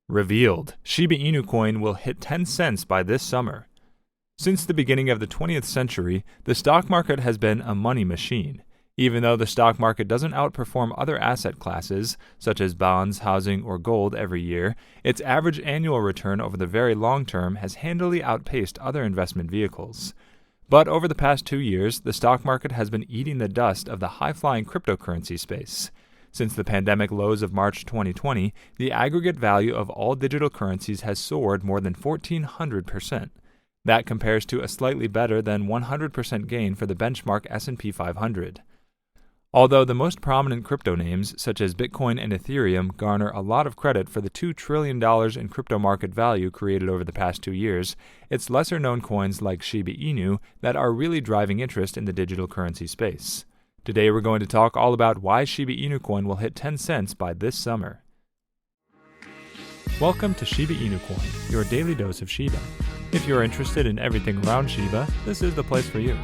Revealed, Shiba Inu Coin will hit 10 cents by this summer. Since the beginning of the 20th century, the stock market has been a money machine. Even though the stock market doesn't outperform other asset classes, such as bonds, housing, or gold every year, its average annual return over the very long term has handily outpaced other investment vehicles. But over the past 2 years, the stock market has been eating the dust of the high-flying cryptocurrency space. Since the pandemic lows of March 2020, the aggregate value of all digital currencies has soared more than 1,400%. That compares to a slightly better than 100% gain for the benchmark S&P 500. Although the most prominent crypto names, such as Bitcoin and Ethereum, garner a lot of credit for the $2 trillion in crypto market value created over the past 2 years, it's lesser-known coins like Shiba Inu that are really driving interest in the digital currency space. Today we're going to talk all about why Shiba Inu Coin will hit 10 cents by this summer. Welcome to Shiba Inu Coin, your daily dose of Shiba. If you're interested in everything around Shiba, this is the place for you.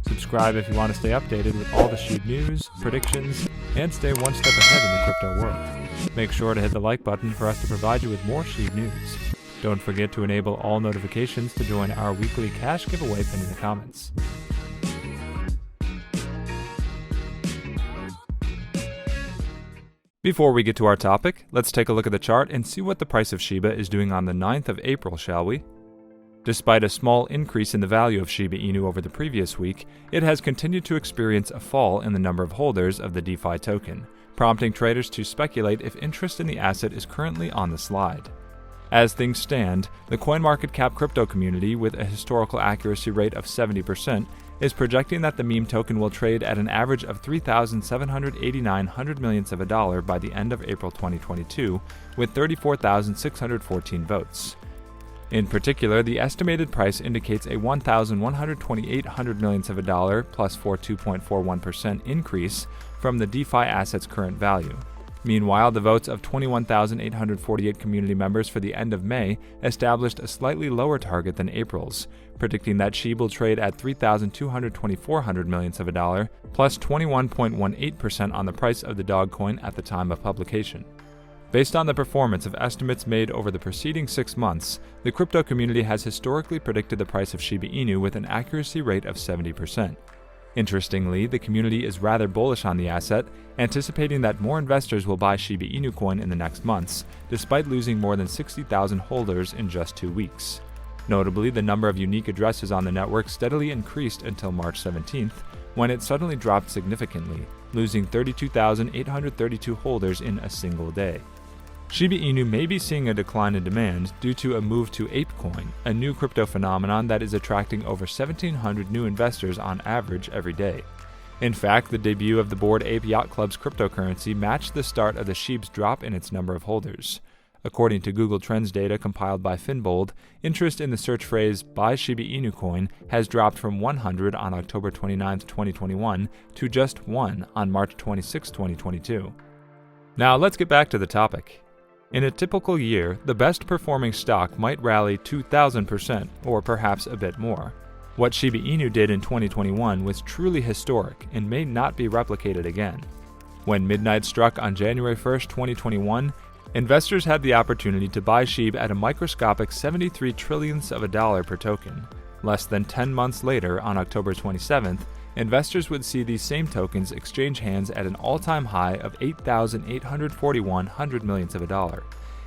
Subscribe if you want to stay updated with all the Shib news, predictions, and stay one step ahead in the crypto world. Make sure to hit the like button for us to provide you with more Shib news. Don't forget to enable all notifications to join our weekly cash giveaway pinned in the comments. Before we get to our topic, let's take a look at the chart and see what the price of Shiba is doing on the 9th of April, shall we? Despite a small increase in the value of Shiba Inu over the previous week, it has continued to experience a fall in the number of holders of the DeFi token, prompting traders to speculate if interest in the asset is currently on the slide. As things stand, the CoinMarketCap crypto community, with a historical accuracy rate of 70%, is projecting that the meme token will trade at an average of 3,789 hundred millionths of a dollar by the end of April 2022, with 34,614 votes. In particular, the estimated price indicates a 1,128 hundred millionths of a dollar plus 2.41% increase from the DeFi asset's current value. Meanwhile, the votes of 21,848 community members for the end of May established a slightly lower target than April's, predicting that Shib will trade at 3,224 hundred millionths of a dollar plus 21.18% on the price of the dog coin at the time of publication. Based on the performance of estimates made over the preceding 6 months, the crypto community has historically predicted the price of Shiba Inu with an accuracy rate of 70%. Interestingly, the community is rather bullish on the asset, anticipating that more investors will buy Shiba Inu Coin in the next months, despite losing more than 60,000 holders in just 2 weeks. Notably, the number of unique addresses on the network steadily increased until March 17th, when it suddenly dropped significantly, losing 32,832 holders in a single day. Shiba Inu may be seeing a decline in demand due to a move to ApeCoin, a new crypto phenomenon that is attracting over 1,700 new investors on average every day. In fact, the debut of the Bored Ape Yacht Club's cryptocurrency matched the start of the Shib's drop in its number of holders. According to Google Trends data compiled by Finbold, interest in the search phrase "Buy Shiba Inu Coin" has dropped from 100 on October 29, 2021 to just 1 on March 26, 2022. Now let's get back to the topic. In a typical year, the best performing stock might rally 2,000% or perhaps a bit more. What Shiba Inu did in 2021 was truly historic and may not be replicated again. When midnight struck on January 1, 2021, investors had the opportunity to buy Shib at a microscopic 73 trillionths of a dollar per token. Less than 10 months later, on October 27th, investors would see these same tokens exchange hands at an all-time high of 8,841 hundred millionths of a dollar.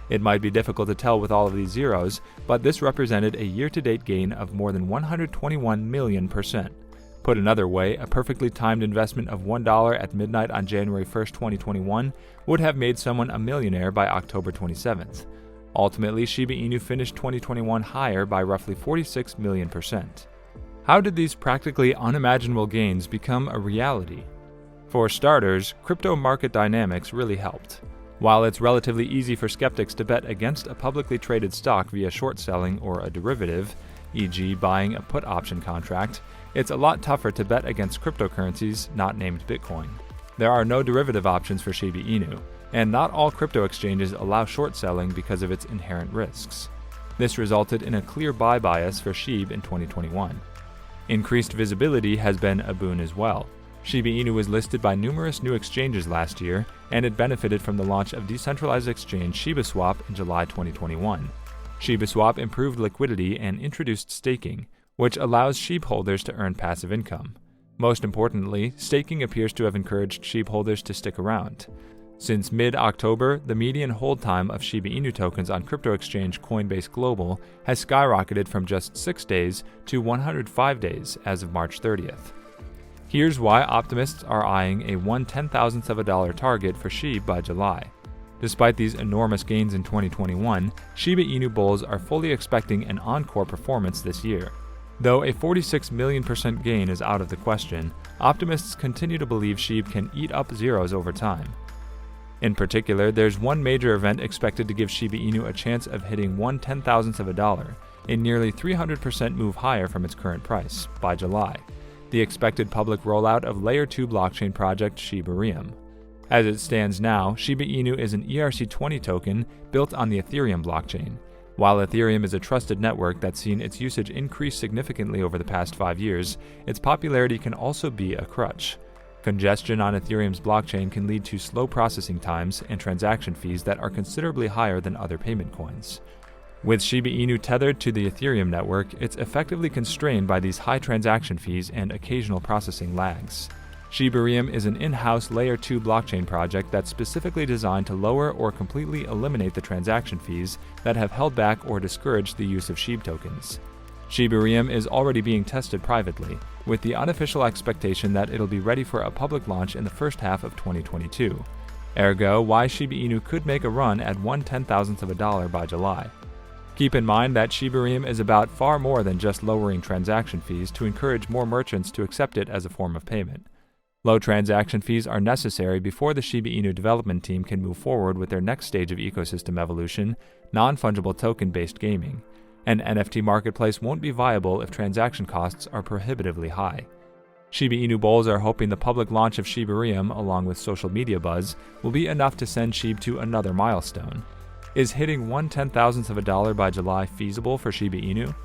It might be difficult to tell with all of these zeros, but this represented a year-to-date gain of more than 121 million%. Put another way, a perfectly timed investment of $1 at midnight on January 1, 2021 would have made someone a millionaire by October 27th. Ultimately, Shiba Inu finished 2021 higher by roughly 46 million%. How did these practically unimaginable gains become a reality? For starters, crypto market dynamics really helped. While it's relatively easy for skeptics to bet against a publicly traded stock via short selling or a derivative, e.g. buying a put option contract, it's a lot tougher to bet against cryptocurrencies not named Bitcoin. There are no derivative options for Shiba Inu, and not all crypto exchanges allow short selling because of its inherent risks. This resulted in a clear buy bias for Shib in 2021. Increased visibility has been a boon as well. Shiba Inu was listed by numerous new exchanges last year, and it benefited from the launch of decentralized exchange Shibaswap in July 2021. Shibaswap improved liquidity and introduced staking, which allows SHIB holders to earn passive income. Most importantly, staking appears to have encouraged SHIB holders to stick around. Since mid-October, the median hold time of Shiba Inu tokens on crypto exchange Coinbase Global has skyrocketed from just 6 days to 105 days as of March 30th. Here's why optimists are eyeing a 1/10,000th of a dollar target for SHIB by July. Despite these enormous gains in 2021, Shiba Inu bulls are fully expecting an encore performance this year. Though a 46 million% gain is out of the question, optimists continue to believe SHIB can eat up zeros over time. In particular, there's one major event expected to give Shiba Inu a chance of hitting 1/10,000th of a dollar, a nearly 300% move higher from its current price, by July, the expected public rollout of Layer 2 blockchain project Shiba Inu. As it stands now, Shiba Inu is an ERC20 token built on the Ethereum blockchain. While Ethereum is a trusted network that's seen its usage increase significantly over the past 5 years, its popularity can also be a crutch. Congestion on Ethereum's blockchain can lead to slow processing times and transaction fees that are considerably higher than other payment coins. With Shiba Inu tethered to the Ethereum network, it's effectively constrained by these high transaction fees and occasional processing lags. Shiba Inu is an in-house Layer 2 blockchain project that's specifically designed to lower or completely eliminate the transaction fees that have held back or discouraged the use of SHIB tokens. Shiba Inu is already being tested privately, with the unofficial expectation that it'll be ready for a public launch in the first half of 2022. Ergo, why Shiba Inu could make a run at 1/10,000th of a dollar by July. Keep in mind that Shiba Inu is about far more than just lowering transaction fees to encourage more merchants to accept it as a form of payment. Low transaction fees are necessary before the Shiba Inu development team can move forward with their next stage of ecosystem evolution, non-fungible token-based gaming. An NFT marketplace won't be viable if transaction costs are prohibitively high. Shiba Inu bulls are hoping the public launch of Shiba Inu, along with social media buzz, will be enough to send SHIB to another milestone. Is hitting 1/10,000th of a dollar by July feasible for Shiba Inu?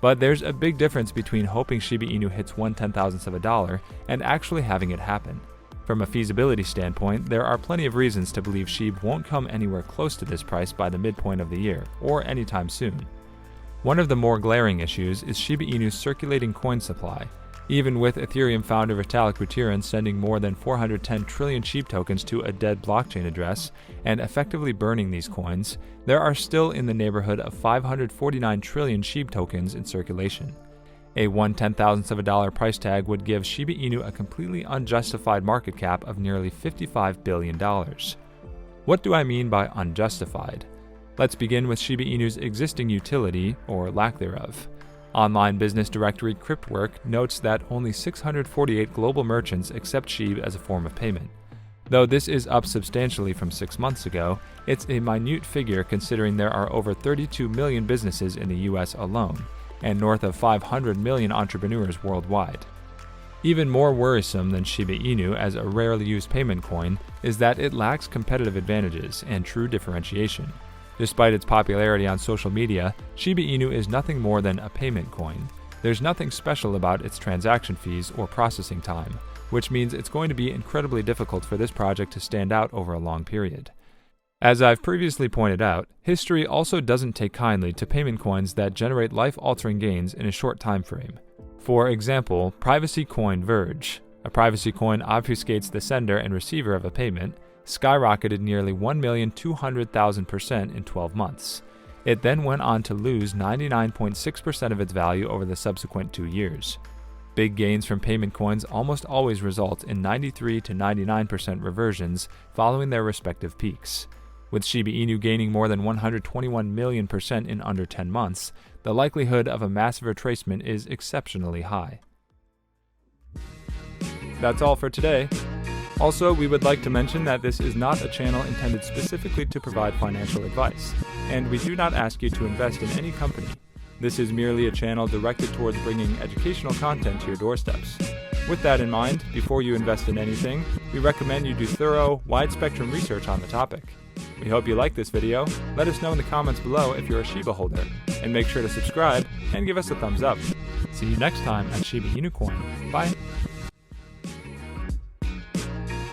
But there's a big difference between hoping Shiba Inu hits 1/10,000th of a dollar and actually having it happen. From a feasibility standpoint, there are plenty of reasons to believe SHIB won't come anywhere close to this price by the midpoint of the year, or anytime soon. One of the more glaring issues is Shiba Inu's circulating coin supply. Even with Ethereum founder Vitalik Buterin sending more than 410 trillion SHIB tokens to a dead blockchain address and effectively burning these coins, there are still in the neighborhood of 549 trillion SHIB tokens in circulation. A 1/10,000th of a dollar price tag would give Shiba Inu a completely unjustified market cap of nearly $55 billion. What do I mean by unjustified? Let's begin with Shiba Inu's existing utility, or lack thereof. Online business directory Cryptwork notes that only 648 global merchants accept SHIB as a form of payment. Though this is up substantially from 6 months ago, it's a minute figure considering there are over 32 million businesses in the US alone, and north of 500 million entrepreneurs worldwide. Even more worrisome than Shiba Inu as a rarely used payment coin is that it lacks competitive advantages and true differentiation. Despite its popularity on social media, Shiba Inu is nothing more than a payment coin. There's nothing special about its transaction fees or processing time, which means it's going to be incredibly difficult for this project to stand out over a long period. As I've previously pointed out, history also doesn't take kindly to payment coins that generate life-altering gains in a short time frame. For example, privacy coin Verge, a privacy coin obfuscates the sender and receiver of a payment, skyrocketed nearly 1,200,000% in 12 months. It then went on to lose 99.6% of its value over the subsequent 2 years. Big gains from payment coins almost always result in 93 to 99% reversions following their respective peaks. With Shiba Inu gaining more than 121 million% in under 10 months, the likelihood of a massive retracement is exceptionally high. That's all for today. Also, we would like to mention that this is not a channel intended specifically to provide financial advice, and we do not ask you to invest in any company. This is merely a channel directed towards bringing educational content to your doorsteps. With that in mind, before you invest in anything, we recommend you do thorough, wide-spectrum research on the topic. We hope you like this video. Let us know in the comments below if you're a Shiba holder, and make sure to subscribe and give us a thumbs up. See you next time at Shiba Inu Coin. Bye!